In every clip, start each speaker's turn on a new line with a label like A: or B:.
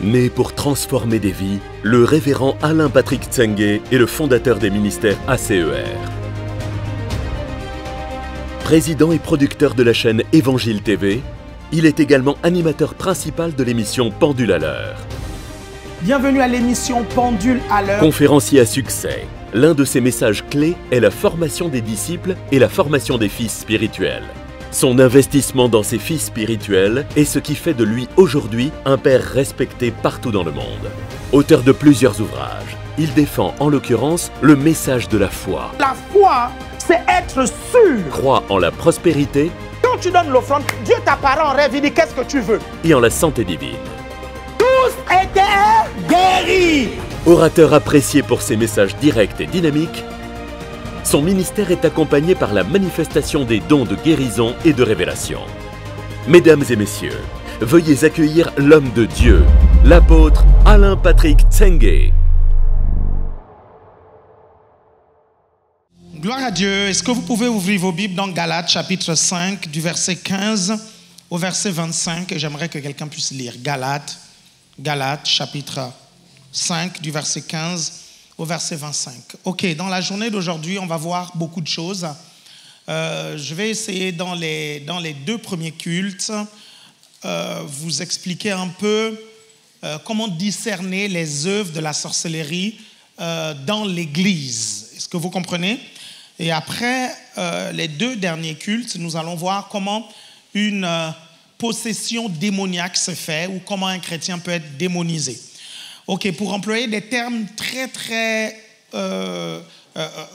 A: Né pour transformer des vies, le révérend Alain Patrick Tsengue est le fondateur des ministères ACER. Président et producteur de la chaîne Évangile TV, il est également animateur principal de l'émission Pendule à l'heure.
B: Bienvenue à l'émission Pendule à l'heure.
A: Conférencier à succès, l'un de ses messages clés est la formation des disciples et la formation des fils spirituels. Son investissement dans ses fils spirituels est ce qui fait de lui aujourd'hui un père respecté partout dans le monde. Auteur de plusieurs ouvrages, il défend en l'occurrence le message de la foi.
B: La foi, c'est être sûr.
A: Croit en la prospérité.
B: Quand tu donnes l'offrande, Dieu t'apparaît en rêve, il dit qu'est-ce que tu veux.
A: Et en la santé divine.
B: Tous étaient guéris.
A: Orateur apprécié pour ses messages directs et dynamiques, son ministère est accompagné par la manifestation des dons de guérison et de révélation. Mesdames et messieurs, veuillez accueillir l'homme de Dieu, l'apôtre Alain Patrick Tsengue.
B: Gloire à Dieu. Est-ce que vous pouvez ouvrir vos Bibles dans Galates chapitre 5 du verset 15 au verset 25 et j'aimerais que quelqu'un puisse lire. Galates chapitre 5 du verset 15 au verset 25. Ok, dans la journée d'aujourd'hui, on va voir beaucoup de choses. Je vais essayer dans les deux premiers cultes vous expliquer un peu comment discerner les œuvres de la sorcellerie dans l'Église. Est-ce que vous comprenez? Et après les deux derniers cultes, nous allons voir comment une possession démoniaque se fait ou comment un chrétien peut être démonisé. Ok, pour employer des termes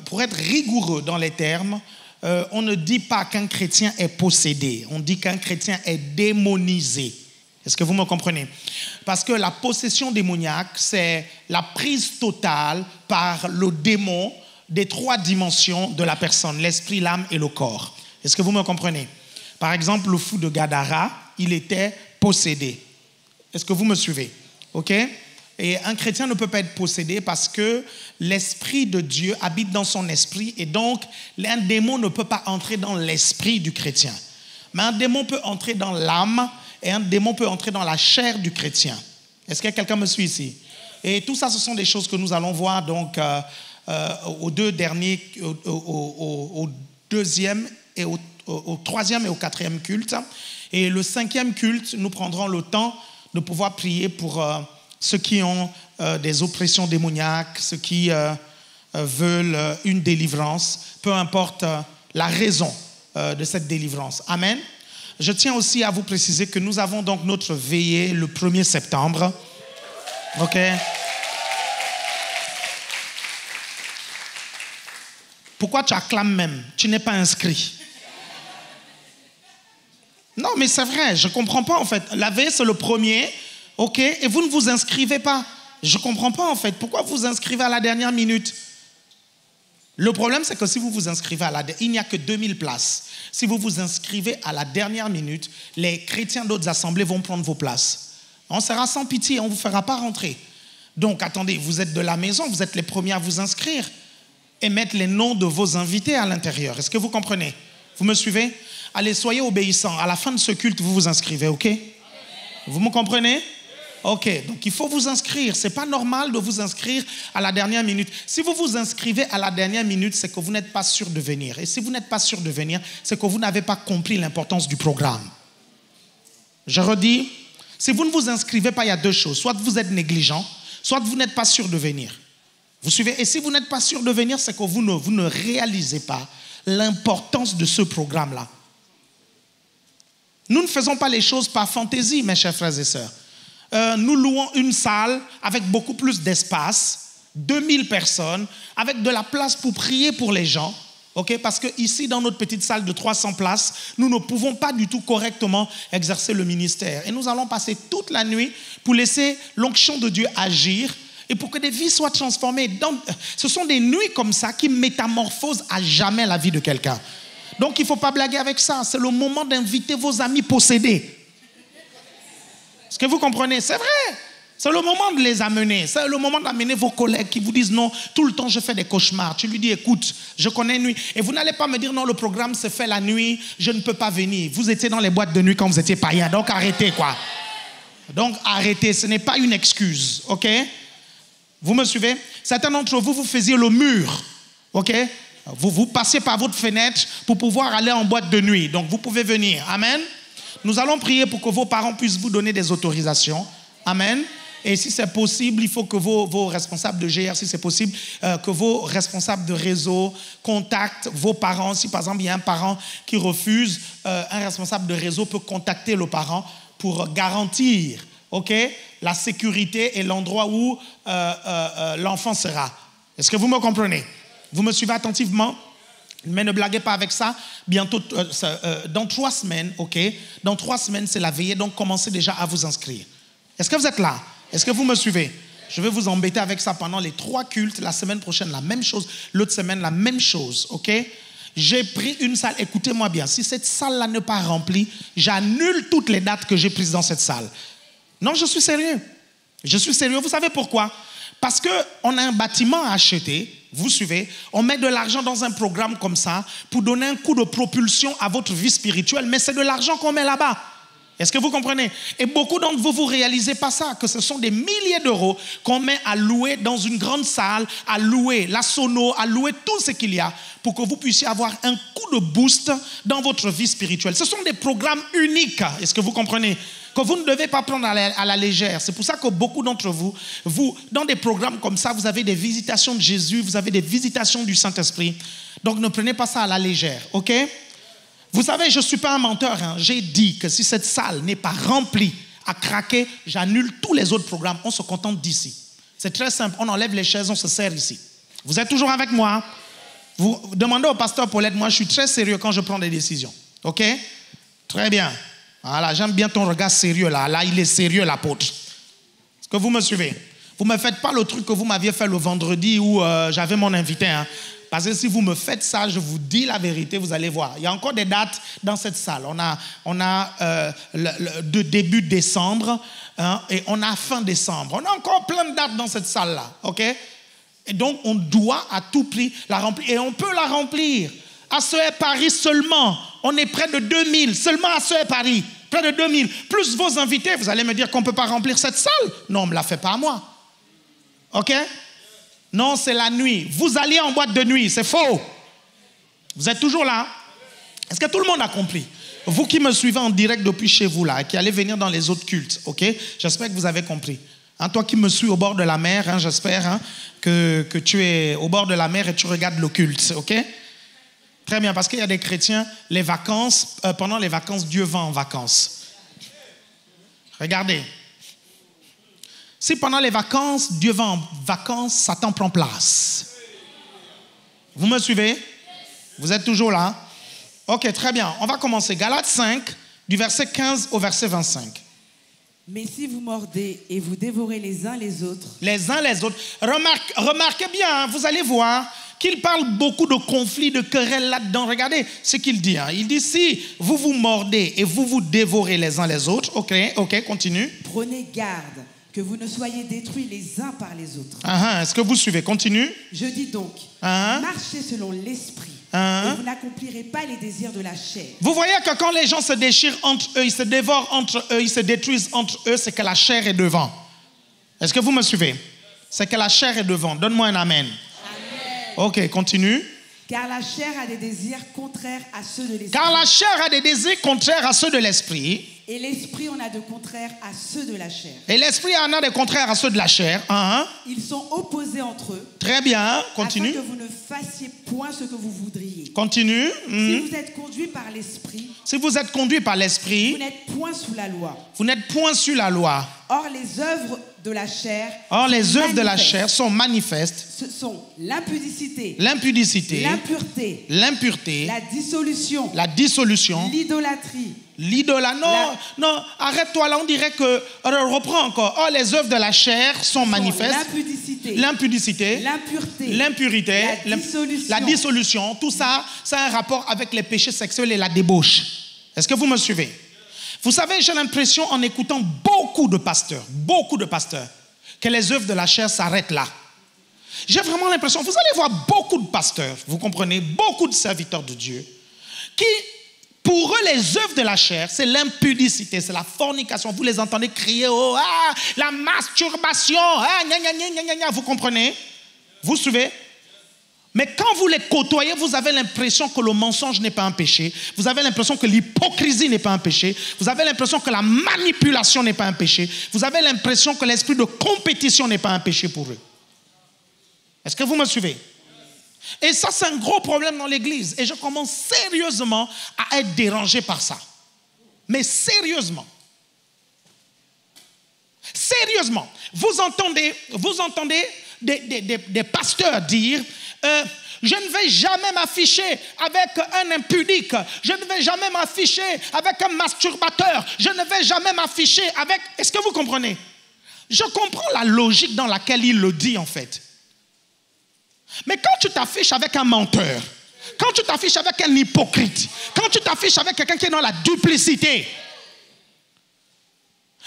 B: pour être rigoureux dans les termes, on ne dit pas qu'un chrétien est possédé, on dit qu'un chrétien est démonisé. Est-ce que vous me comprenez? Parce que la possession démoniaque, c'est la prise totale par le démon des trois dimensions de la personne, l'esprit, l'âme et le corps. Est-ce que vous me comprenez? Par exemple, le fou de Gadara, il était possédé. Est-ce que vous me suivez? Ok? Et un chrétien ne peut pas être possédé parce que l'Esprit de Dieu habite dans son esprit et donc un démon ne peut pas entrer dans l'esprit du chrétien. Mais un démon peut entrer dans l'âme et un démon peut entrer dans la chair du chrétien. Est-ce que quelqu'un me suit ici? Et tout ça, ce sont des choses que nous allons voir donc aux deux derniers, au deuxième et au troisième et au quatrième culte. Et le cinquième culte, nous prendrons le temps de pouvoir prier pour ceux qui ont des oppressions démoniaques, ceux qui veulent une délivrance, peu importe la raison de cette délivrance. Amen. Je tiens aussi à vous préciser que nous avons donc notre veillée le 1er septembre. OK? Pourquoi tu acclames même? Tu n'es pas inscrit. Non, mais c'est vrai, je ne comprends pas en fait. La veillée, c'est le 1er. Ok, et vous ne vous inscrivez pas. Je ne comprends pas en fait. Pourquoi vous inscrivez à la dernière minute? Le problème, c'est que si vous vous inscrivez il n'y a que 2000 places. Si vous vous inscrivez à la dernière minute, les chrétiens d'autres assemblées vont prendre vos places. On sera sans pitié, on ne vous fera pas rentrer. Donc, attendez, vous êtes de la maison, vous êtes les premiers à vous inscrire et mettre les noms de vos invités à l'intérieur. Est-ce que vous comprenez? Vous me suivez? Allez, soyez obéissants. À la fin de ce culte, vous vous inscrivez, ok? Vous me comprenez? Ok, donc il faut vous inscrire. Ce n'est pas normal de vous inscrire à la dernière minute. Si vous vous inscrivez à la dernière minute, c'est que vous n'êtes pas sûr de venir. Et si vous n'êtes pas sûr de venir, c'est que vous n'avez pas compris l'importance du programme. Je redis, si vous ne vous inscrivez pas, il y a deux choses. Soit vous êtes négligent, soit vous n'êtes pas sûr de venir. Vous suivez? Et si vous n'êtes pas sûr de venir, c'est que vous ne réalisez pas l'importance de ce programme-là. Nous ne faisons pas les choses par fantaisie, mes chers frères et sœurs. Nous louons une salle avec beaucoup plus d'espace, 2000 personnes, avec de la place pour prier pour les gens. Okay? Parce qu'ici, dans notre petite salle de 300 places, nous ne pouvons pas du tout correctement exercer le ministère. Et nous allons passer toute la nuit pour laisser l'onction de Dieu agir et pour que des vies soient transformées. Ce sont des nuits comme ça qui métamorphosent à jamais la vie de quelqu'un. Donc, il ne faut pas blaguer avec ça. C'est le moment d'inviter vos amis possédés. Est-ce que vous comprenez? C'est vrai. C'est le moment de les amener. C'est le moment d'amener vos collègues qui vous disent non, tout le temps je fais des cauchemars. Tu lui dis écoute, je connais une nuit. Et vous n'allez pas me dire non, le programme se fait la nuit, je ne peux pas venir. Vous étiez dans les boîtes de nuit quand vous étiez païen, donc arrêtez quoi. Donc, arrêtez, ce n'est pas une excuse, ok? Vous me suivez? Certains d'entre vous, vous faisiez le mur, ok? Vous passiez par votre fenêtre pour pouvoir aller en boîte de nuit. Donc, vous pouvez venir. Amen. Nous allons prier pour que vos parents puissent vous donner des autorisations. Amen. Et si c'est possible, il faut que vos responsables de GR, si c'est possible, que vos responsables de réseau contactent vos parents. Si par exemple, il y a un parent qui refuse, un responsable de réseau peut contacter le parent pour garantir, ok, la sécurité et l'endroit où l'enfant sera. Est-ce que vous me comprenez? Vous me suivez attentivement? Mais ne blaguez pas avec ça. Bientôt, dans 3 semaines, ok, dans 3 semaines, c'est la veillée, donc commencez déjà à vous inscrire. Est-ce que vous êtes là? Est-ce que vous me suivez? Je vais vous embêter avec ça pendant les 3 cultes. La semaine prochaine, la même chose. L'autre semaine, la même chose. Ok? J'ai pris une salle. Écoutez-moi bien. Si cette salle-là n'est pas remplie, j'annule toutes les dates que j'ai prises dans cette salle. Non, je suis sérieux. Je suis sérieux. Vous savez pourquoi? Parce qu'on a un bâtiment à acheter. Vous suivez? On met de l'argent dans un programme comme ça pour donner un coup de propulsion à votre vie spirituelle. Mais c'est de l'argent qu'on met là-bas. Est-ce que vous comprenez? Et beaucoup d'entre vous, vous ne réalisez pas ça, que ce sont des milliers d'euros qu'on met à louer dans une grande salle, à louer la sono, à louer tout ce qu'il y a pour que vous puissiez avoir un coup de boost dans votre vie spirituelle. Ce sont des programmes uniques. Est-ce que vous comprenez? Que vous ne devez pas prendre à la légère. C'est pour ça que beaucoup d'entre vous, dans des programmes comme ça, vous avez des visitations de Jésus, vous avez des visitations du Saint-Esprit. Donc ne prenez pas ça à la légère, ok? Vous savez, je ne suis pas un menteur. Hein. J'ai dit que si cette salle n'est pas remplie à craquer, j'annule tous les autres programmes. On se contente d'ici. C'est très simple. On enlève les chaises, on se sert ici. Vous êtes toujours avec moi? Vous demandez au pasteur Paulette, moi je suis très sérieux quand je prends des décisions. Ok? Très bien. Voilà, j'aime bien ton regard sérieux là. Là, il est sérieux l'apôtre. Est-ce que vous me suivez? Vous ne me faites pas le truc que vous m'aviez fait le vendredi où j'avais mon invité. Hein. Parce que si vous me faites ça, je vous dis la vérité, vous allez voir. Il y a encore des dates dans cette salle. On a de début décembre hein, et on a fin décembre. On a encore plein de dates dans cette salle-là. Ok? Et donc, on doit à tout prix la remplir. Et on peut la remplir. À Soeur Paris seulement, on est près de 2000. Seulement à Soeur Paris, près de 2000. Plus vos invités, vous allez me dire qu'on ne peut pas remplir cette salle. Non, on ne me la fait pas à moi. Ok? Non, c'est la nuit. Vous alliez en boîte de nuit, c'est faux. Vous êtes toujours là? Est-ce que tout le monde a compris? Vous qui me suivez en direct depuis chez vous, là, qui allez venir dans les autres cultes, ok? J'espère que vous avez compris. Hein, toi qui me suis au bord de la mer, hein, j'espère hein, que tu es au bord de la mer et tu regardes le culte, ok? Très bien, parce qu'il y a des chrétiens, les vacances, pendant les vacances, Dieu va en vacances. Regardez. Si pendant les vacances, Dieu va en vacances, Satan prend place. Vous me suivez? Vous êtes toujours là? Ok, très bien. On va commencer. Galates 5, du verset 15 au verset 25.
C: Mais si vous mordez et vous dévorez les uns les autres...
B: Les uns les autres. Remarquez bien, hein, vous allez voir qu'il parle beaucoup de conflits, de querelles là-dedans. Regardez ce qu'il dit. Hein. Il dit, si vous vous mordez et vous vous dévorez les uns les autres, ok, continue.
C: Prenez garde que vous ne soyez détruits les uns par les autres.
B: Est-ce que vous suivez? Continue.
C: Je dis donc, marchez selon l'esprit, et vous n'accomplirez pas les désirs de la chair.
B: Vous voyez que quand les gens se déchirent entre eux, ils se dévorent entre eux, ils se détruisent entre eux, c'est que la chair est devant. Est-ce que vous me suivez? C'est que la chair est devant. Donne-moi un amen. Amen. Ok, continue.
C: Car la chair a des désirs contraires à ceux de l'esprit.
B: Car la chair a des désirs contraires à ceux de l'esprit.
C: Et l'esprit en a de contraires à ceux de la chair.
B: Et l'esprit en a de contraires à ceux de la chair.
C: Ils sont opposés entre eux.
B: Très bien, continue.
C: Afin que vous ne fassiez point ce que vous voudriez.
B: Continue.
C: Si vous êtes conduit par l'esprit.
B: Si vous êtes conduit par l'esprit.
C: Vous n'êtes point sous la loi.
B: Vous n'êtes point sous la loi.
C: Or les œuvres de la chair.
B: Or les œuvres de la chair sont manifestes.
C: Ce sont l'impudicité.
B: L'impureté.
C: L'impureté. La dissolution. L'idolâtrie.
B: Non, arrête-toi là, on dirait que... Reprends encore. Or, les œuvres de la chair sont manifestes. L'impudicité. L'impureté. La dissolution. Tout ça, ça a un rapport avec les péchés sexuels et la débauche. Est-ce que vous me suivez? Vous savez, j'ai l'impression en écoutant beaucoup de pasteurs, que les œuvres de la chair s'arrêtent là. J'ai vraiment l'impression, vous allez voir beaucoup de pasteurs, vous comprenez, beaucoup de serviteurs de Dieu, qui Pour eux, les œuvres de la chair, c'est l'impudicité, c'est la fornication. Vous les entendez crier, oh, ah, la masturbation, ah, gna, gna, gna, gna, gna. Vous comprenez? Vous suivez? Mais quand vous les côtoyez, vous avez l'impression que le mensonge n'est pas un péché. Vous avez l'impression que l'hypocrisie n'est pas un péché. Vous avez l'impression que la manipulation n'est pas un péché. Vous avez l'impression que l'esprit de compétition n'est pas un péché pour eux. Est-ce que vous me suivez? Et ça, c'est un gros problème dans l'église. Et je commence sérieusement à être dérangé par ça. Mais sérieusement. Sérieusement. Vous entendez des pasteurs dire... je ne vais jamais m'afficher avec un impudique. Je ne vais jamais m'afficher avec un masturbateur. Je ne vais jamais m'afficher avec... Est-ce que vous comprenez? Je comprends la logique dans laquelle il le dit en fait. Mais quand tu t'affiches avec un menteur, quand tu t'affiches avec un hypocrite, quand tu t'affiches avec quelqu'un qui est dans la duplicité,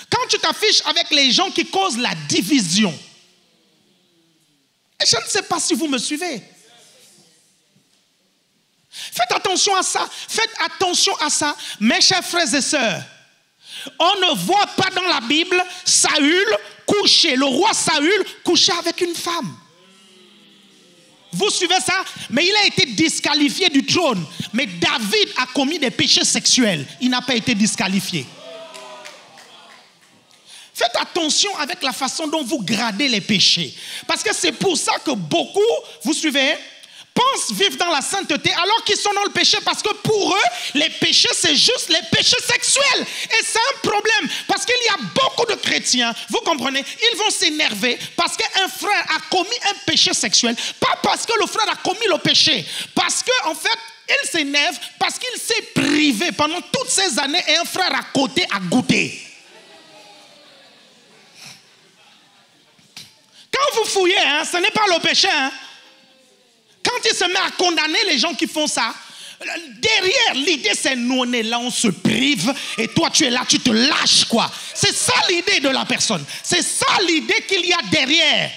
B: quand tu t'affiches avec les gens qui causent la division, et je ne sais pas si vous me suivez. Faites attention à ça. Faites attention à ça, mes chers frères et sœurs. On ne voit pas dans la Bible Saül coucher, le roi Saül coucher avec une femme. Vous suivez ça? Mais il a été disqualifié du trône. Mais David a commis des péchés sexuels. Il n'a pas été disqualifié. Faites attention avec la façon dont vous gradez les péchés. Parce que c'est pour ça que beaucoup, vous suivez, pensent vivre dans la sainteté alors qu'ils sont dans le péché. Parce que pour eux, les péchés, c'est juste les péchés sexuels. Et c'est un problème. Parce qu'il y a beaucoup de chrétiens, vous comprenez, ils vont s'énerver parce qu'un frère a commis un péché sexuel. Pas parce que le frère a commis le péché. Parce qu'en fait, il s'énerve parce qu'il s'est privé pendant toutes ces années et un frère à côté a goûté. Quand vous fouillez, ce n'est pas le péché. Quand il se met à condamner les gens qui font ça, derrière l'idée c'est nous on est là, on se prive et toi tu es là, tu te lâches quoi. C'est ça l'idée de la personne. C'est ça l'idée qu'il y a derrière.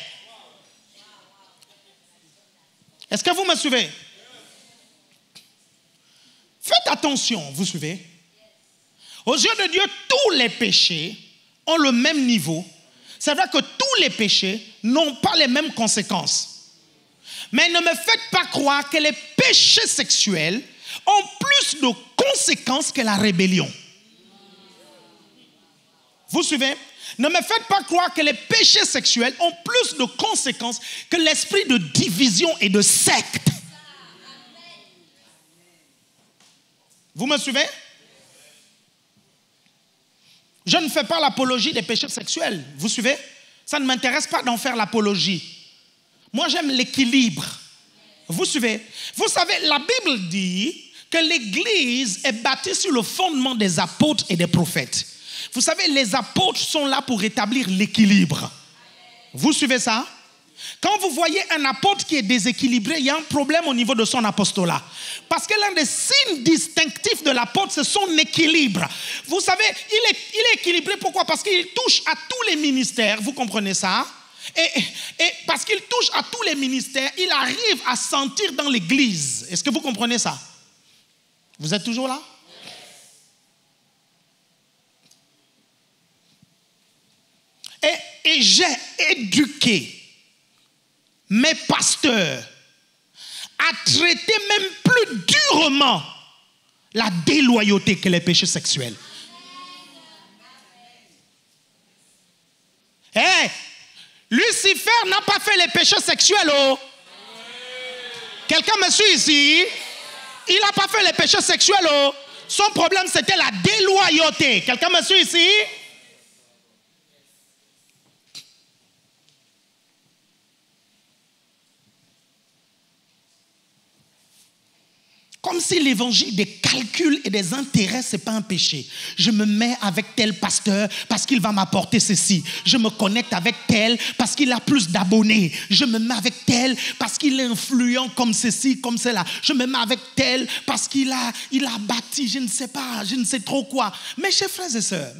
B: Est-ce que vous me suivez? Faites attention, vous suivez? Aux yeux de Dieu, tous les péchés ont le même niveau. C'est vrai que tous les péchés n'ont pas les mêmes conséquences. Mais ne me faites pas croire que les péchés sexuels ont plus de conséquences que la rébellion. Vous suivez? Ne me faites pas croire que les péchés sexuels ont plus de conséquences que l'esprit de division et de secte. Vous me suivez? Je ne fais pas l'apologie des péchés sexuels. Vous suivez? Ça ne m'intéresse pas d'en faire l'apologie. Moi, j'aime l'équilibre. Vous suivez? Vous savez, la Bible dit que l'Église est bâtie sur le fondement des apôtres et des prophètes. Vous savez, les apôtres sont là pour rétablir l'équilibre. Vous suivez ça? Quand vous voyez un apôtre qui est déséquilibré, il y a un problème au niveau de son apostolat. Parce que l'un des signes distinctifs de l'apôtre, c'est son équilibre. Vous savez, il est équilibré. Pourquoi? Parce qu'il touche à tous les ministères. Vous comprenez ça? Et parce qu'il touche à tous les ministères, il arrive à sentir dans l'église. Est-ce que vous comprenez ça? Vous êtes toujours là? Et j'ai éduqué mes pasteurs à traiter même plus durement la déloyauté que les péchés sexuels. Hey, Lucifer n'a pas fait les péchés sexuels. Oh. Quelqu'un me suit ici? Il n'a pas fait les péchés sexuels. Oh. Son problème, c'était la déloyauté. Quelqu'un me suit ici? Comme si l'évangile des calculs et des intérêts, ce n'est pas un péché. Je me mets avec tel pasteur parce qu'il va m'apporter ceci. Je me connecte avec tel parce qu'il a plus d'abonnés. Je me mets avec tel parce qu'il est influent comme ceci, comme cela. Je me mets avec tel parce qu'il a bâti, je ne sais pas, je ne sais trop quoi. Mes chers frères et sœurs,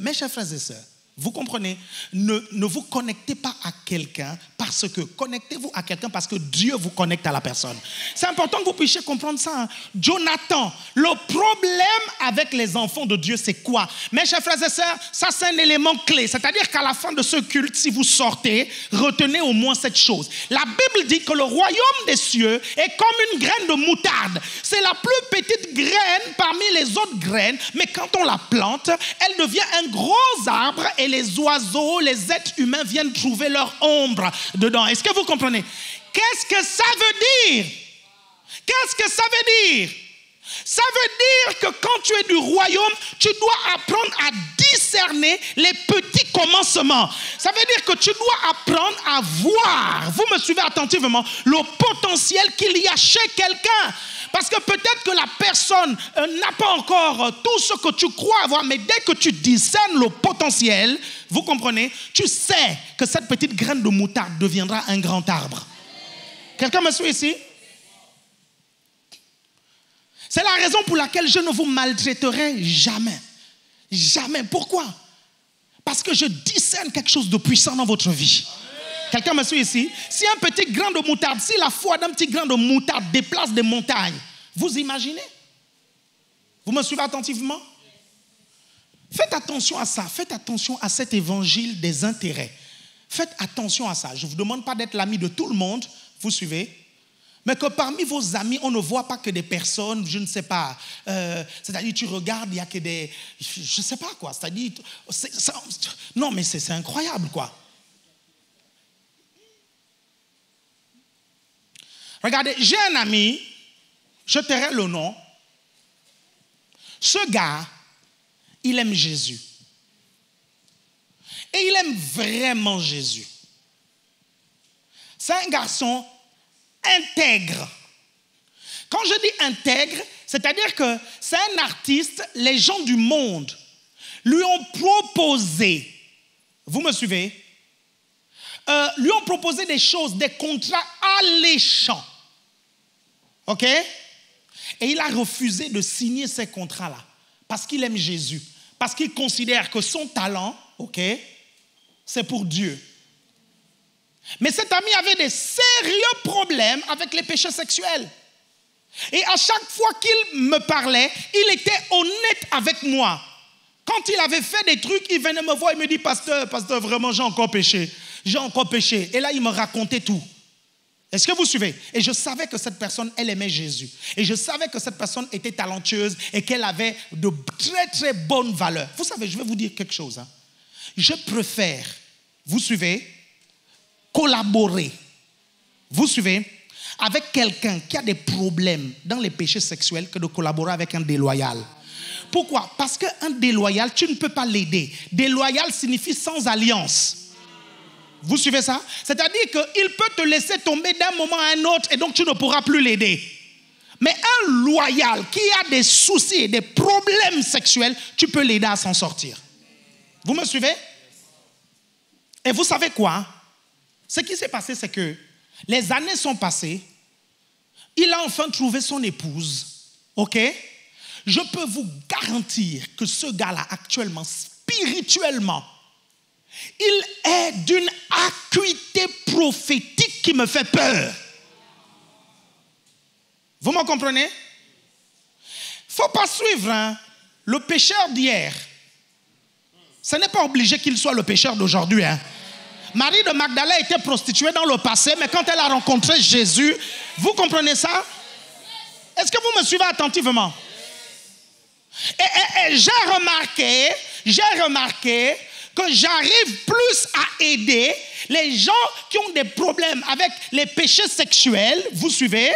B: Vous comprenez? Ne vous connectez pas à quelqu'un parce que, connectez-vous à quelqu'un parce que Dieu vous connecte à la personne. C'est important que vous puissiez comprendre ça. Hein. Jonathan, le problème avec les enfants de Dieu, c'est quoi? Mes chers frères et sœurs, ça c'est un élément clé. C'est-à-dire qu'à la fin de ce culte, si vous sortez, retenez au moins cette chose. La Bible dit que le royaume des cieux est comme une graine de moutarde. C'est la plus petite graine parmi les autres graines, mais quand on la plante, elle devient un gros arbre et les oiseaux, les êtres humains viennent trouver leur ombre dedans. Est-ce que vous comprenez? Qu'est-ce que ça veut dire? Qu'est-ce que ça veut dire? Ça veut dire que quand tu es du royaume, tu dois apprendre à discerner les petits commencements. Ça veut dire que tu dois apprendre à voir, vous me suivez attentivement, le potentiel qu'il y a chez quelqu'un. Parce que peut-être que la personne n'a pas encore tout ce que tu crois avoir, mais dès que tu discernes le potentiel, vous comprenez, tu sais que cette petite graine de moutarde deviendra un grand arbre. Quelqu'un me suit ici? C'est la raison pour laquelle je ne vous maltraiterai jamais. Jamais. Pourquoi? Parce que je discerne quelque chose de puissant dans votre vie. Quelqu'un me suit ici? Si un petit grain de moutarde, si la foi d'un petit grain de moutarde déplace des montagnes, vous imaginez? Vous me suivez attentivement? Faites attention à ça. Faites attention à cet évangile des intérêts. Faites attention à ça. Je ne vous demande pas d'être l'ami de tout le monde. Vous suivez? Mais que parmi vos amis, on ne voit pas que des personnes, je ne sais pas, c'est-à-dire tu regardes, il n'y a que des, je ne sais pas quoi, c'est-à-dire, non mais c'est incroyable quoi. Regardez, j'ai un ami, je tairai le nom, ce gars, il aime Jésus. Et il aime vraiment Jésus. C'est un garçon intègre. Quand je dis intègre, c'est-à-dire que c'est un artiste, les gens du monde lui ont proposé, vous me suivez, lui ont proposé des choses, des contrats alléchants. Ok? Et il a refusé de signer ces contrats-là parce qu'il aime Jésus, parce qu'il considère que son talent, ok, c'est pour Dieu. Mais cet ami avait des sérieux problèmes avec les péchés sexuels. Et à chaque fois qu'il me parlait, il était honnête avec moi. Quand il avait fait des trucs, il venait me voir et me dit, pasteur, vraiment, j'ai encore péché. J'ai encore péché. Et là, il me racontait tout. Est-ce que vous suivez? Et je savais que cette personne, elle aimait Jésus. Et je savais que cette personne était talentueuse et qu'elle avait de très, très bonnes valeurs. Vous savez, je vais vous dire quelque chose. Hein. Je préfère, vous suivez, collaborer, vous suivez, avec quelqu'un qui a des problèmes dans les péchés sexuels que de collaborer avec un déloyal. Pourquoi? Parce qu'un déloyal, tu ne peux pas l'aider. Déloyal signifie sans alliance. Vous suivez ça? C'est-à-dire qu'il peut te laisser tomber d'un moment à un autre et donc tu ne pourras plus l'aider. Mais un loyal qui a des soucis et des problèmes sexuels, tu peux l'aider à s'en sortir. Vous me suivez? Et vous savez quoi? Ce qui s'est passé, c'est que les années sont passées. Il a enfin trouvé son épouse. OK? Je peux vous garantir que ce gars-là, actuellement, spirituellement, il est d'une acuité prophétique qui me fait peur. Vous me comprenez? Il ne faut pas suivre hein, le pécheur d'hier. Ce n'est pas obligé qu'il soit le pécheur d'aujourd'hui. Hein. Marie de Magdala était prostituée dans le passé, mais quand elle a rencontré Jésus, vous comprenez ça? Est-ce que vous me suivez attentivement? Et j'ai remarqué que j'arrive plus à aider les gens qui ont des problèmes avec les péchés sexuels, vous suivez,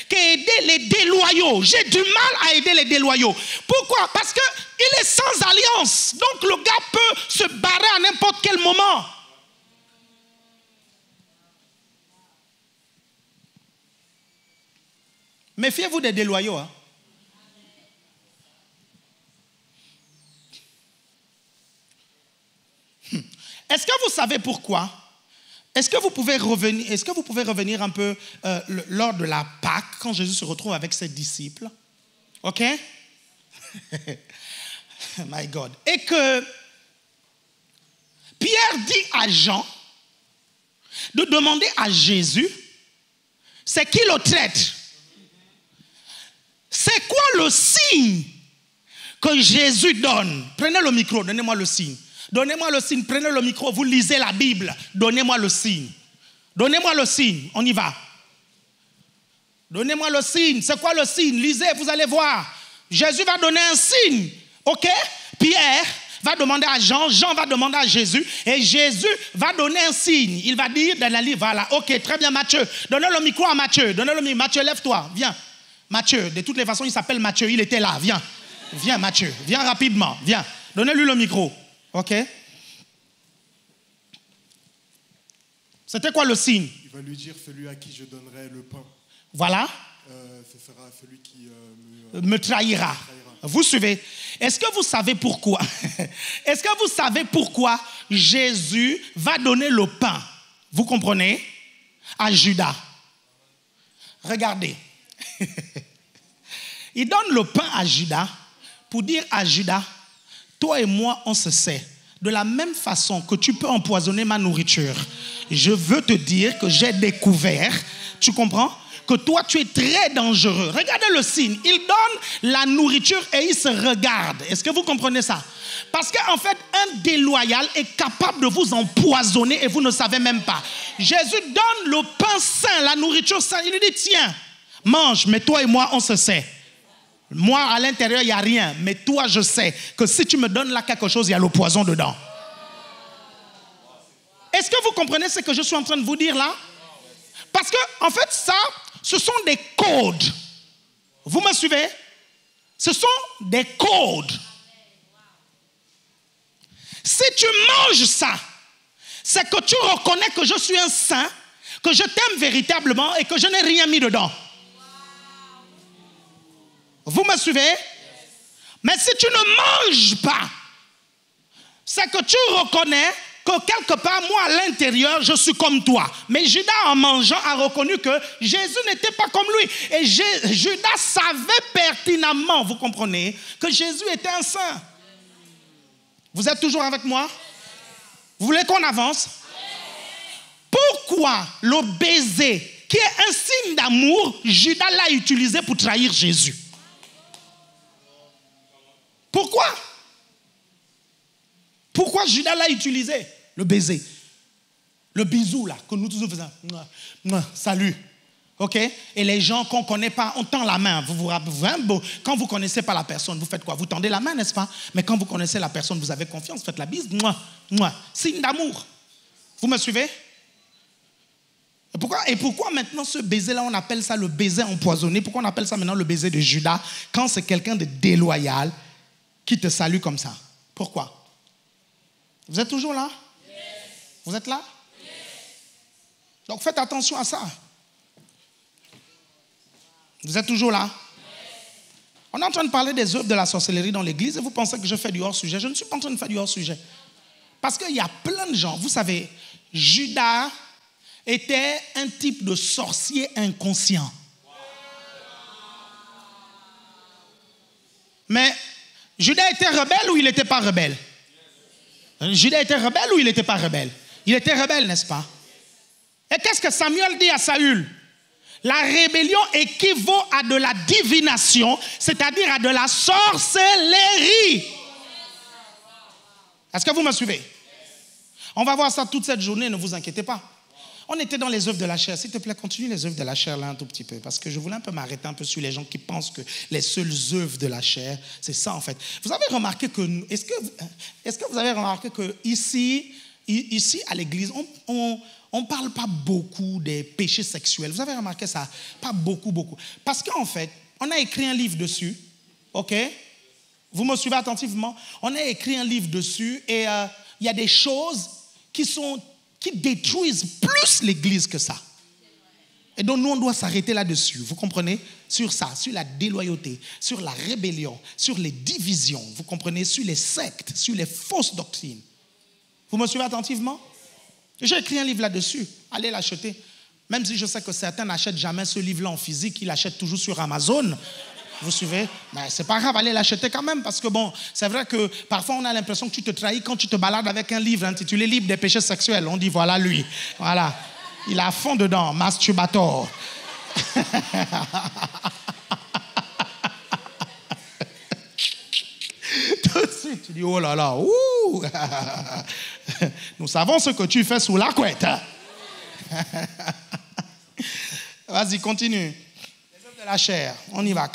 B: qu'aider les déloyaux. J'ai du mal à aider les déloyaux. Pourquoi? Parce qu'il est sans alliance. Donc le gars peut se barrer à n'importe quel moment. Méfiez-vous des déloyaux. Hein. Est-ce que vous savez pourquoi? Est-ce que vous pouvez revenir un peu lors de la Pâque, quand Jésus se retrouve avec ses disciples? OK? My God. Et que Pierre dit à Jean de demander à Jésus, c'est qui le traite? C'est quoi le signe que Jésus donne? Prenez le micro, donnez-moi le signe. Donnez-moi le signe, prenez le micro, vous lisez la Bible. Donnez-moi le signe. Donnez-moi le signe, on y va. Donnez-moi le signe. C'est quoi le signe? Lisez, vous allez voir. Jésus va donner un signe. Ok? Pierre va demander à Jean, Jean va demander à Jésus, et Jésus va donner un signe. Il va dire dans la livre, voilà, ok, très bien Matthieu. Donnez le micro à Matthieu. Donnez le micro. Matthieu, lève-toi, viens. Matthieu, de toutes les façons, il s'appelle Matthieu, il était là, viens. Viens Matthieu, viens rapidement, viens. Donnez-lui le micro. Ok? C'était quoi le signe?
D: Il va lui dire, celui à qui je donnerai le pain.
B: Voilà.
D: Ce sera celui qui
B: me trahira. Vous suivez? Est-ce que vous savez pourquoi? Est-ce que vous savez pourquoi Jésus va donner le pain? Vous comprenez? À Judas. Regardez. Il donne le pain à Judas pour dire à Judas, toi et moi, on se sait. De la même façon que tu peux empoisonner ma nourriture, je veux te dire que j'ai découvert, tu comprends? Que toi, tu es très dangereux. Regardez le signe. Il donne la nourriture et il se regarde. Est-ce que vous comprenez ça? Parce qu'en fait, un déloyal est capable de vous empoisonner et vous ne savez même pas. Jésus donne le pain sain, la nourriture saine. Il lui dit, tiens, mange, mais toi et moi, on se sait. Moi, à l'intérieur, il n'y a rien. Mais toi, je sais que si tu me donnes là quelque chose, il y a le poison dedans. Est-ce que vous comprenez ce que je suis en train de vous dire là? Parce que, en fait, ça, ce sont des codes. Vous me suivez? Ce sont des codes. Si tu manges ça, c'est que tu reconnais que je suis un saint, que je t'aime véritablement et que je n'ai rien mis dedans. Vous me suivez? Mais si tu ne manges pas, c'est que tu reconnais que quelque part, moi, à l'intérieur, je suis comme toi. Mais Judas, en mangeant, a reconnu que Jésus n'était pas comme lui. Et Judas savait pertinemment, vous comprenez, que Jésus était un saint. Vous êtes toujours avec moi? Vous voulez qu'on avance? Pourquoi le baiser, qui est un signe d'amour, Judas l'a utilisé pour trahir Jésus? Pourquoi? Pourquoi Judas l'a utilisé? Le baiser. Le bisou là, que nous tous nous faisons. Salut. Ok? Et les gens qu'on ne connaît pas, on tend la main. Quand vous ne connaissez pas la personne, vous faites quoi? Vous tendez la main, n'est-ce pas? Mais quand vous connaissez la personne, vous avez confiance, faites la bise. Signe d'amour. Vous me suivez? Et pourquoi maintenant ce baiser-là, on appelle ça le baiser empoisonné? Pourquoi on appelle ça maintenant le baiser de Judas quand c'est quelqu'un de déloyal qui te salue comme ça? Pourquoi? Vous êtes toujours là? Yes. Vous êtes là? Yes. Donc faites attention à ça. Vous êtes toujours là? Yes. On est en train de parler des œuvres de la sorcellerie dans l'église et vous pensez que je fais du hors-sujet. Je ne suis pas en train de faire du hors-sujet. Parce qu'il y a plein de gens, vous savez, Judas était un type de sorcier inconscient. Mais Judas était rebelle ou il n'était pas rebelle? Judas était rebelle ou il n'était pas rebelle? Il était rebelle, n'est-ce pas? Et qu'est-ce que Samuel dit à Saül? La rébellion équivaut à de la divination, c'est-à-dire à de la sorcellerie. Est-ce que vous me suivez? On va voir ça toute cette journée, ne vous inquiétez pas. On était dans les œuvres de la chair. S'il te plaît, continue les œuvres de la chair là un tout petit peu. Parce que je voulais un peu m'arrêter un peu sur les gens qui pensent que les seules œuvres de la chair, c'est ça en fait. Vous avez remarqué que... Est-ce que vous avez remarqué que ici à l'église, on ne parle pas beaucoup des péchés sexuels. Vous avez remarqué ça? Pas beaucoup. Parce qu'en fait, on a écrit un livre dessus. OK? Vous me suivez attentivement? On a écrit un livre dessus et il y a des choses qui détruisent plus l'église que ça. Et donc nous, on doit s'arrêter là-dessus. Vous comprenez? Sur ça, sur la déloyauté, sur la rébellion, sur les divisions. Vous comprenez? Sur les sectes, sur les fausses doctrines. Vous me suivez attentivement? J'ai écrit un livre là-dessus. Allez l'acheter. Même si je sais que certains n'achètent jamais ce livre-là en physique, ils l'achètent toujours sur Amazon. Vous suivez? Mais c'est pas grave, allez l'acheter quand même, parce que bon, c'est vrai que parfois on a l'impression que tu te trahis quand tu te balades avec un livre intitulé Libre des péchés sexuels. On dit voilà lui, voilà, il est à fond dedans, masturbator. Tout de suite, tu dis oh là là, ouh. Nous savons ce que tu fais sous la couette. Vas-y, continue. Les œuvres de la chair, on y va.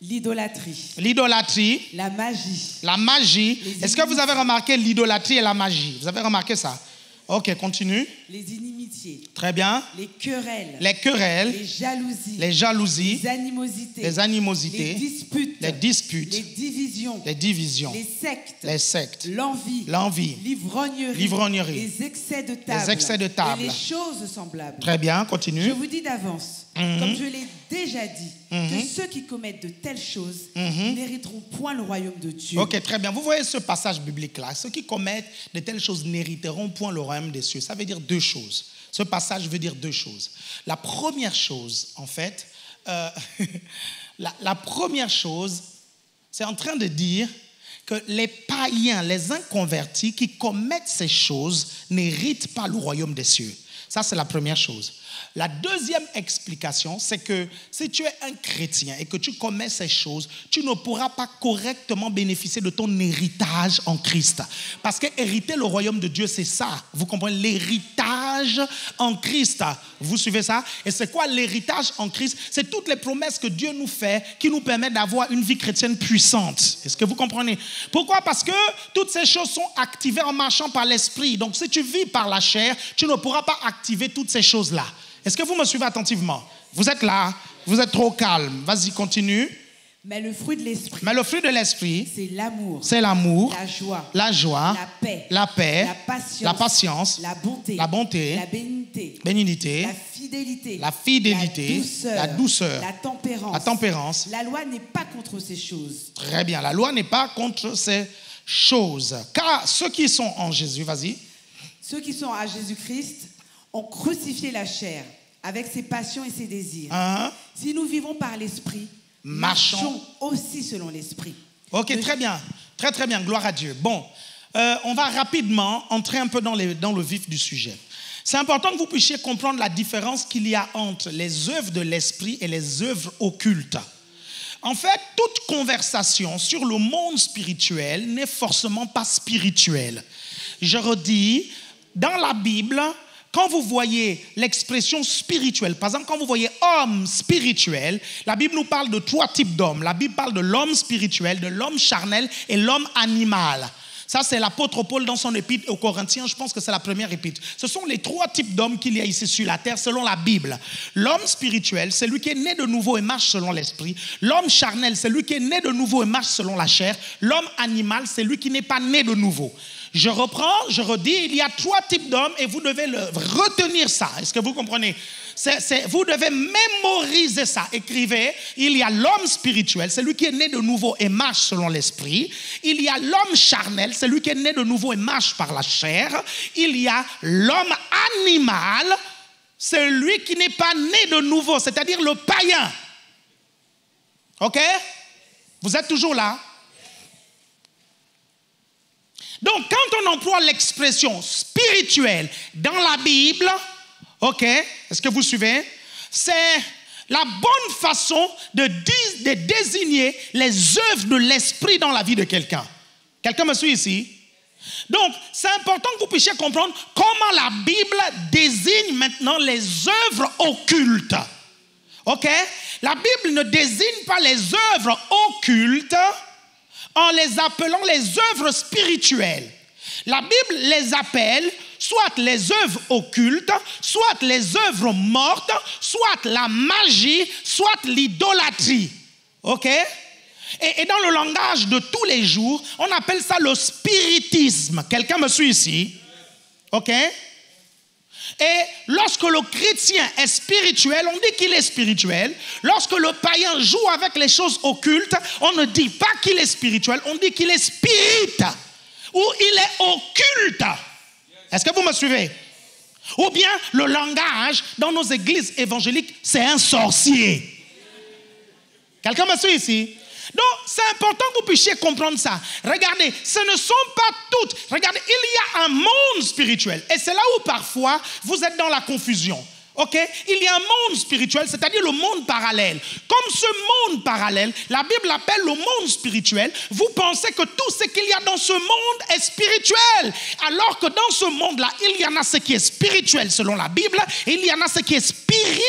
C: L'idolâtrie.
B: L'idolâtrie.
C: La magie.
B: La magie. Est-ce que vous avez remarqué l'idolâtrie et la magie? Vous avez remarqué ça? Ok, continue.
C: Les inimitiés.
B: Très bien.
C: Les querelles.
B: Les querelles.
C: Les jalousies.
B: Les jalousies.
C: Les animosités.
B: Les animosités.
C: Les disputes.
B: Les disputes.
C: Les divisions.
B: Les divisions.
C: Les sectes.
B: Les sectes.
C: L'envie.
B: L'envie.
C: L'ivrognerie.
B: L'ivrognerie.
C: Les excès de table.
B: Les excès de table.
C: Et les choses semblables.
B: Très bien, continue.
C: Je vous dis d'avance, comme je l'ai déjà dit, que ceux qui commettent de telles choses n'hériteront point le royaume de Dieu.
B: Ok, très bien. Vous voyez ce passage biblique-là. Ceux qui commettent de telles choses n'hériteront point le royaume des cieux. Ça veut dire deux choses. Ce passage veut dire deux choses. La première chose, en fait, la première chose, c'est en train de dire que les païens, les inconvertis qui commettent ces choses n'héritent pas le royaume des cieux. Ça, c'est la première chose. La deuxième explication, c'est que si tu es un chrétien et que tu commets ces choses, tu ne pourras pas correctement bénéficier de ton héritage en Christ. Parce que hériter le royaume de Dieu, c'est ça. Vous comprenez? L'héritage en Christ. Vous suivez ça? Et c'est quoi l'héritage en Christ? C'est toutes les promesses que Dieu nous fait qui nous permettent d'avoir une vie chrétienne puissante. Est-ce que vous comprenez? Pourquoi? Parce que toutes ces choses sont activées en marchant par l'esprit. Donc si tu vis par la chair, tu ne pourras pas activer toutes ces choses-là. Est-ce que vous me suivez attentivement? Vous êtes là, vous êtes trop calme. Vas-y, continue.
C: Mais le fruit de l'esprit.
B: Mais le fruit de l'esprit,
C: c'est l'amour.
B: C'est l'amour.
C: La joie. La paix.
B: La patience.
C: La bonté.
B: La bonté.
C: La bénignité.
B: Bénignité.
C: La fidélité.
B: La douceur.
C: La tempérance.
B: La tempérance.
C: La loi n'est pas contre ces choses.
B: Très bien. La loi n'est pas contre ces choses. Car ceux qui sont en Jésus, vas-y.
C: Ceux qui sont à Jésus-Christ ont crucifié la chair avec ses passions et ses désirs. Si nous vivons par l'esprit, marchons aussi selon l'esprit.
B: Ok, très bien. Très, très bien. Gloire à Dieu. Bon, on va rapidement entrer un peu dans le vif du sujet. C'est important que vous puissiez comprendre la différence qu'il y a entre les œuvres de l'esprit et les œuvres occultes. En fait, toute conversation sur le monde spirituel n'est forcément pas spirituelle. Je redis, dans la Bible, quand vous voyez l'expression spirituelle, par exemple, quand vous voyez homme spirituel, la Bible nous parle de trois types d'hommes. La Bible parle de l'homme spirituel, de l'homme charnel et l'homme animal. Ça, c'est l'apôtre Paul dans son épître aux Corinthiens. Je pense que c'est la première épître. Ce sont les trois types d'hommes qu'il y a ici sur la terre selon la Bible. L'homme spirituel, c'est lui qui est né de nouveau et marche selon l'esprit. L'homme charnel, c'est lui qui est né de nouveau et marche selon la chair. L'homme animal, c'est lui qui n'est pas né de nouveau. Je reprends, je redis, il y a trois types d'hommes et vous devez retenir ça. Est-ce que vous comprenez? Vous devez mémoriser ça. Écrivez, il y a l'homme spirituel, c'est lui qui est né de nouveau et marche selon l'esprit. Il y a l'homme charnel, c'est lui qui est né de nouveau et marche par la chair. Il y a l'homme animal, c'est lui qui n'est pas né de nouveau, c'est-à-dire le païen. Ok? Vous êtes toujours là? Donc, quand on emploie l'expression spirituelle dans la Bible, ok, est-ce que vous suivez? C'est la bonne façon de désigner les œuvres de l'esprit dans la vie de quelqu'un. Quelqu'un me suit ici? Donc, c'est important que vous puissiez comprendre comment la Bible désigne maintenant les œuvres occultes. Ok? La Bible ne désigne pas les œuvres occultes en les appelant les œuvres spirituelles. La Bible les appelle soit les œuvres occultes, soit les œuvres mortes, soit la magie, soit l'idolâtrie. Ok? Et dans le langage de tous les jours, on appelle ça le spiritisme. Quelqu'un me suit ici? Ok? Et lorsque le chrétien est spirituel, on dit qu'il est spirituel. Lorsque le païen joue avec les choses occultes, on ne dit pas qu'il est spirituel, on dit qu'il est spirit ou il est occulte. Est-ce que vous me suivez? Ou bien le langage dans nos églises évangéliques, c'est un sorcier. Quelqu'un me suit ici? Donc, c'est important que vous puissiez comprendre ça. Regardez, ce ne sont pas toutes. Regardez, il y a un monde spirituel. Et c'est là où parfois, vous êtes dans la confusion. Ok? Il y a un monde spirituel, c'est-à-dire le monde parallèle. Comme ce monde parallèle, la Bible l'appelle le monde spirituel. Vous pensez que tout ce qu'il y a dans ce monde est spirituel. Alors que dans ce monde-là, il y en a ce qui est spirituel selon la Bible, et il y en a ce qui est spirit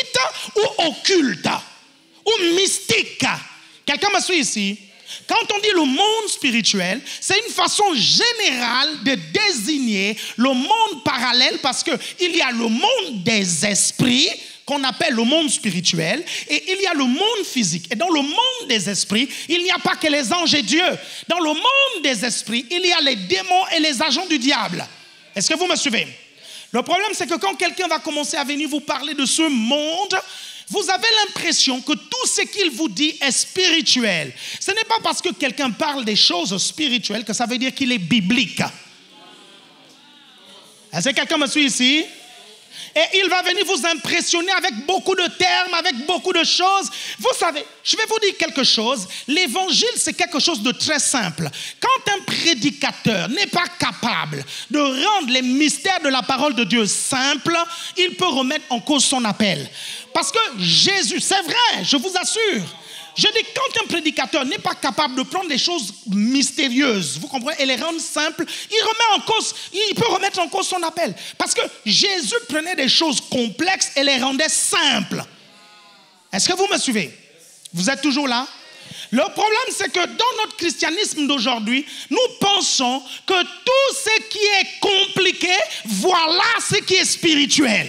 B: ou occulte, ou mystique. Quelqu'un me suit ici? Quand on dit le monde spirituel, c'est une façon générale de désigner le monde parallèle parce qu'il y a le monde des esprits qu'on appelle le monde spirituel et il y a le monde physique. Et dans le monde des esprits, il n'y a pas que les anges et Dieu. Dans le monde des esprits, il y a les démons et les agents du diable. Est-ce que vous me suivez? Le problème, c'est que quand quelqu'un va commencer à venir vous parler de ce monde, vous avez l'impression que tout ce qu'il vous dit est spirituel. Ce n'est pas parce que quelqu'un parle des choses spirituelles que ça veut dire qu'il est biblique. Est-ce que quelqu'un me suit ici? Et il va venir vous impressionner avec beaucoup de termes, avec beaucoup de choses. Vous savez, je vais vous dire quelque chose. L'évangile, c'est quelque chose de très simple. Quand un prédicateur n'est pas capable de rendre les mystères de la parole de Dieu simples, il peut remettre en cause son appel. Parce que Jésus, c'est vrai, je vous assure. Je dis, quand un prédicateur n'est pas capable de prendre des choses mystérieuses, vous comprenez, et les rendre simples, il peut remettre en cause son appel. Parce que Jésus prenait des choses complexes et les rendait simples. Est-ce que vous me suivez? Vous êtes toujours là? Le problème, c'est que dans notre christianisme d'aujourd'hui, nous pensons que tout ce qui est compliqué, voilà ce qui est spirituel.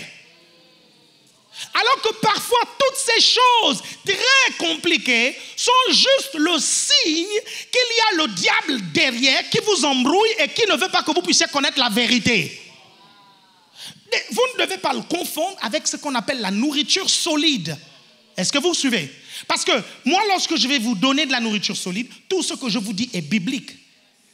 B: Alors que parfois, toutes ces choses très compliquées sont juste le signe qu'il y a le diable derrière qui vous embrouille et qui ne veut pas que vous puissiez connaître la vérité. Vous ne devez pas le confondre avec ce qu'on appelle la nourriture solide. Est-ce que vous suivez? Parce que moi, lorsque je vais vous donner de la nourriture solide, tout ce que je vous dis est biblique.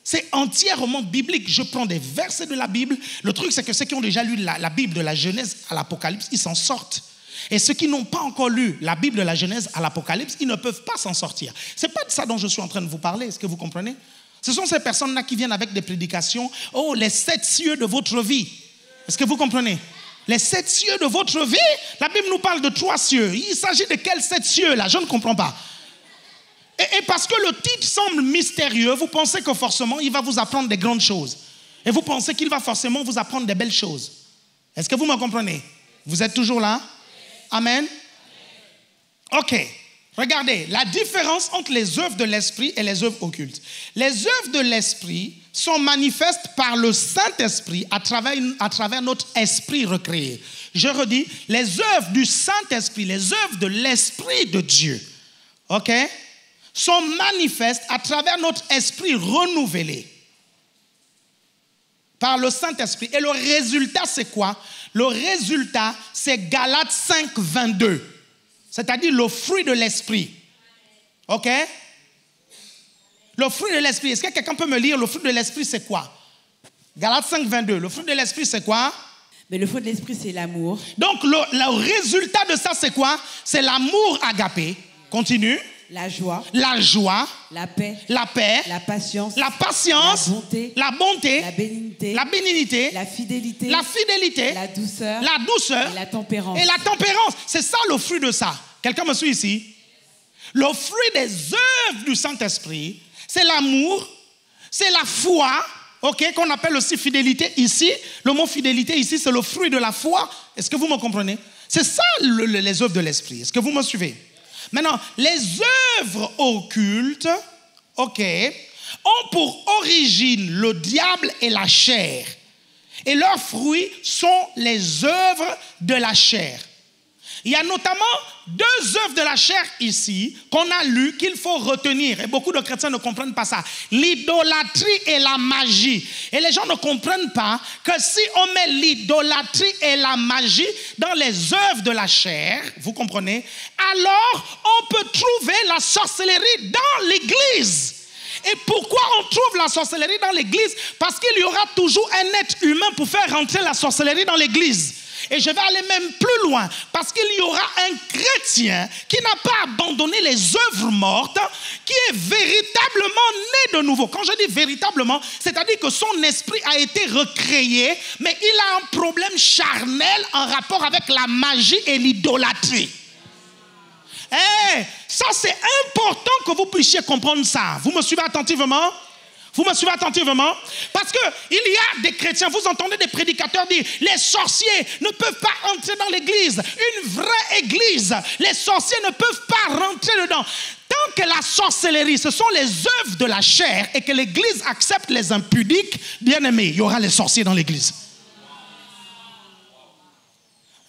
B: C'est entièrement biblique. Je prends des versets de la Bible. Le truc, c'est que ceux qui ont déjà lu la Bible de la Genèse à l'Apocalypse, ils s'en sortent. Et ceux qui n'ont pas encore lu la Bible de la Genèse à l'Apocalypse, ils ne peuvent pas s'en sortir. Ce n'est pas de ça dont je suis en train de vous parler, est-ce que vous comprenez? Ce sont ces personnes-là qui viennent avec des prédications. Oh, les 7 cieux de votre vie. Est-ce que vous comprenez? Les 7 cieux de votre vie, la Bible nous parle de 3 cieux. Il s'agit de quels 7 cieux-là? Je ne comprends pas. Et parce que le titre semble mystérieux, vous pensez que forcément, il va vous apprendre des grandes choses. Et vous pensez qu'il va forcément vous apprendre des belles choses. Est-ce que vous me comprenez? Vous êtes toujours là? Amen. Ok. Regardez, la différence entre les œuvres de l'esprit et les œuvres occultes. Les œuvres de l'esprit sont manifestes par le Saint-Esprit à travers notre esprit recréé. Je redis, les œuvres du Saint-Esprit, les œuvres de l'Esprit de Dieu, ok, sont manifestes à travers notre esprit renouvelé par le Saint-Esprit. Et le résultat, c'est quoi? Le résultat, c'est Galates 5, 22. C'est-à-dire le fruit de l'esprit. OK? Le fruit de l'esprit. Est-ce que quelqu'un peut me lire le fruit de l'esprit, c'est quoi? Galates 5, 22. Le fruit de l'esprit, c'est quoi?
C: Mais le fruit de l'esprit, c'est l'amour.
B: Donc, le résultat de ça, c'est quoi? C'est l'amour agapé. Continue.
C: La joie.
B: La joie.
C: La paix.
B: La paix.
C: La patience.
B: La patience.
C: La bonté.
B: La bonté.
C: La bénignité.
B: La bénignité.
C: La fidélité.
B: La fidélité.
C: La douceur.
B: La douceur.
C: Et la tempérance.
B: Et la tempérance. C'est ça le fruit de ça. Quelqu'un me suit ici? Le fruit des œuvres du Saint-Esprit, c'est l'amour, c'est la foi, ok, qu'on appelle aussi fidélité ici. Le mot fidélité ici, c'est le fruit de la foi. Est-ce que vous me comprenez? C'est ça les œuvres de l'Esprit. Est-ce que vous me suivez? Maintenant, les œuvres occultes, ok, ont pour origine le diable et la chair. Et leurs fruits sont les œuvres de la chair. Il y a notamment 2 œuvres de la chair ici qu'on a lues qu'il faut retenir. Et beaucoup de chrétiens ne comprennent pas ça. L'idolâtrie et la magie. Et les gens ne comprennent pas que si on met l'idolâtrie et la magie dans les œuvres de la chair, vous comprenez, alors on peut trouver la sorcellerie dans l'église. Et pourquoi on trouve la sorcellerie dans l'église? Parce qu'il y aura toujours un être humain pour faire rentrer la sorcellerie dans l'église. Et je vais aller même plus loin, parce qu'il y aura un chrétien qui n'a pas abandonné les œuvres mortes, qui est véritablement né de nouveau. Quand je dis véritablement, c'est-à-dire que son esprit a été recréé, mais il a un problème charnel en rapport avec la magie et l'idolâtrie. Ça, c'est important que vous puissiez comprendre ça. Vous me suivez attentivement? Vous me suivez attentivement? Parce qu'il y a des chrétiens, vous entendez des prédicateurs dire les sorciers ne peuvent pas entrer dans l'église. Une vraie église, les sorciers ne peuvent pas rentrer dedans. Tant que la sorcellerie, ce sont les œuvres de la chair et que l'église accepte les impudiques, bien aimés, il y aura les sorciers dans l'église.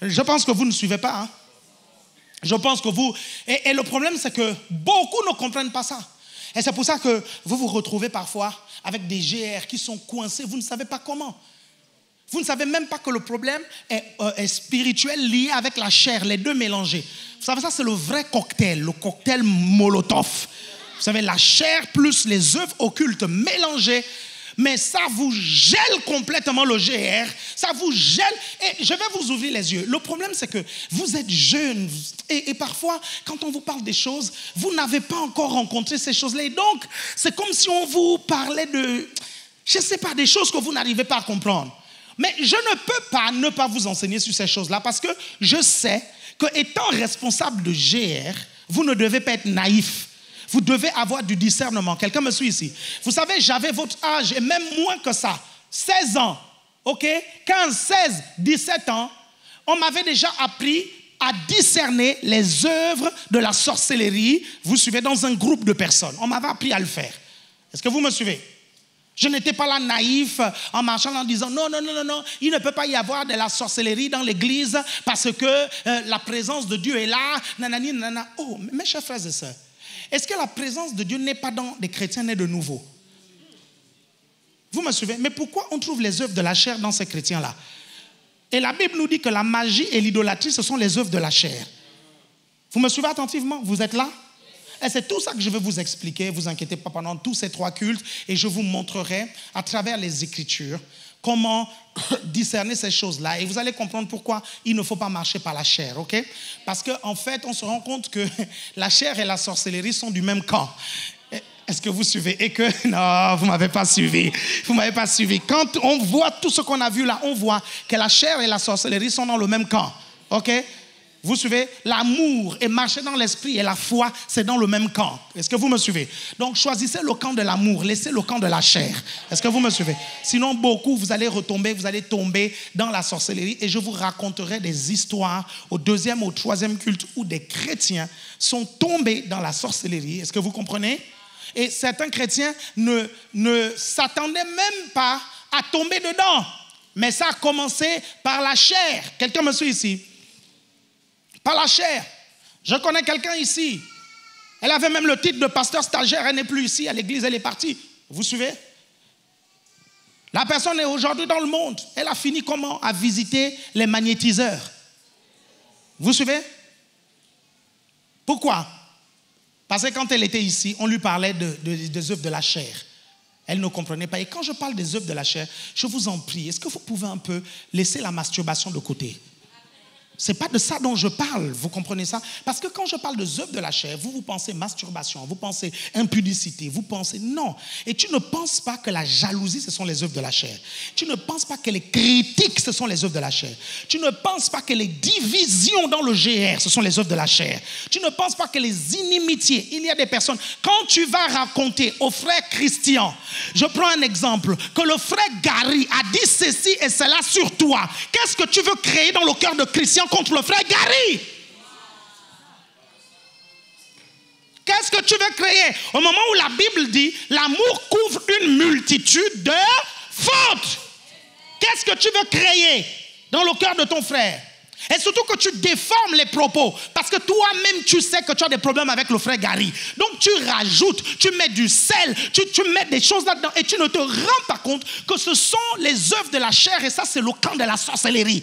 B: Je pense que vous ne suivez pas. Hein? Je pense que vous... Et le problème, c'est que beaucoup ne comprennent pas ça. Et c'est pour ça que vous vous retrouvez parfois avec des GR qui sont coincés. Vous ne savez pas comment. Vous ne savez même pas que le problème est spirituel lié avec la chair, les deux mélangés. Vous savez, ça, c'est le vrai cocktail, le cocktail Molotov. Vous savez, la chair plus les œuvres occultes mélangées. Mais ça vous gèle complètement le GR, ça vous gèle, et je vais vous ouvrir les yeux. Le problème, c'est que vous êtes jeunes, et parfois, quand on vous parle des choses, vous n'avez pas encore rencontré ces choses-là. Et donc, c'est comme si on vous parlait de, je ne sais pas, des choses que vous n'arrivez pas à comprendre. Mais je ne peux pas ne pas vous enseigner sur ces choses-là, parce que je sais qu'étant responsable de GR, vous ne devez pas être naïf. Vous devez avoir du discernement. Quelqu'un me suit ici. Vous savez, j'avais votre âge et même moins que ça. 16 ans, ok? 15, 16, 17 ans. On m'avait déjà appris à discerner les œuvres de la sorcellerie. Vous suivez, dans un groupe de personnes. On m'avait appris à le faire. Est-ce que vous me suivez? Je n'étais pas là naïf en marchant en disant non, il ne peut pas y avoir de la sorcellerie dans l'église parce que la présence de Dieu est là. Nanani, nanana. Oh, mes chers frères et sœurs. Est-ce que la présence de Dieu n'est pas dans des chrétiens nés de nouveau? Vous me suivez? Mais pourquoi on trouve les œuvres de la chair dans ces chrétiens-là? Et la Bible nous dit que la magie et l'idolâtrie, ce sont les œuvres de la chair. Vous me suivez attentivement? Vous êtes là? Et c'est tout ça que je vais vous expliquer. Vous inquiétez pas pendant tous ces 3 cultes. Et je vous montrerai à travers les Écritures comment discerner ces choses-là. Et vous allez comprendre pourquoi il ne faut pas marcher par la chair, ok? Parce qu'en fait, on se rend compte que la chair et la sorcellerie sont du même camp. Est-ce que vous suivez? Et que, non, vous ne m'avez pas suivi. Vous ne m'avez pas suivi. Quand on voit tout ce qu'on a vu là, on voit que la chair et la sorcellerie sont dans le même camp, ok? Vous suivez? L'amour et marcher dans l'esprit et la foi, c'est dans le même camp. Est-ce que vous me suivez? Donc, choisissez le camp de l'amour, laissez le camp de la chair. Est-ce que vous me suivez? Sinon, beaucoup, vous allez tomber dans la sorcellerie et je vous raconterai des histoires au 2e, au 3e culte où des chrétiens sont tombés dans la sorcellerie. Est-ce que vous comprenez? Et certains chrétiens ne s'attendaient même pas à tomber dedans. Mais ça a commencé par la chair. Quelqu'un me suit ici? Par la chair. Je connais quelqu'un ici. Elle avait même le titre de pasteur stagiaire. Elle n'est plus ici à l'église, elle est partie. Vous suivez? La personne est aujourd'hui dans le monde. Elle a fini comment? À visiter les magnétiseurs. Vous suivez? Pourquoi? Parce que quand elle était ici, on lui parlait des œuvres de la chair. Elle ne comprenait pas. Et quand je parle des œuvres de la chair, je vous en prie, est-ce que vous pouvez un peu laisser la masturbation de côté? Ce n'est pas de ça dont je parle, vous comprenez ça? Parce que quand je parle des œuvres de la chair, vous pensez masturbation, vous pensez impudicité, vous pensez non. Et tu ne penses pas que la jalousie, ce sont les œuvres de la chair. Tu ne penses pas que les critiques, ce sont les œuvres de la chair. Tu ne penses pas que les divisions dans le GR, ce sont les œuvres de la chair. Tu ne penses pas que les inimitiés, il y a des personnes, quand tu vas raconter au frère Christian, je prends un exemple, que le frère Gary a dit ceci et cela sur toi, qu'est-ce que tu veux créer dans le cœur de Christian contre le frère Gary? Qu'est-ce que tu veux créer? Au moment où la Bible dit l'amour couvre une multitude de fautes. Qu'est-ce que tu veux créer dans le cœur de ton frère? Et surtout que tu déformes les propos parce que toi-même tu sais que tu as des problèmes avec le frère Gary. Donc tu rajoutes, tu mets du sel, tu mets des choses là-dedans et tu ne te rends pas compte que ce sont les œuvres de la chair et ça c'est le camp de la sorcellerie.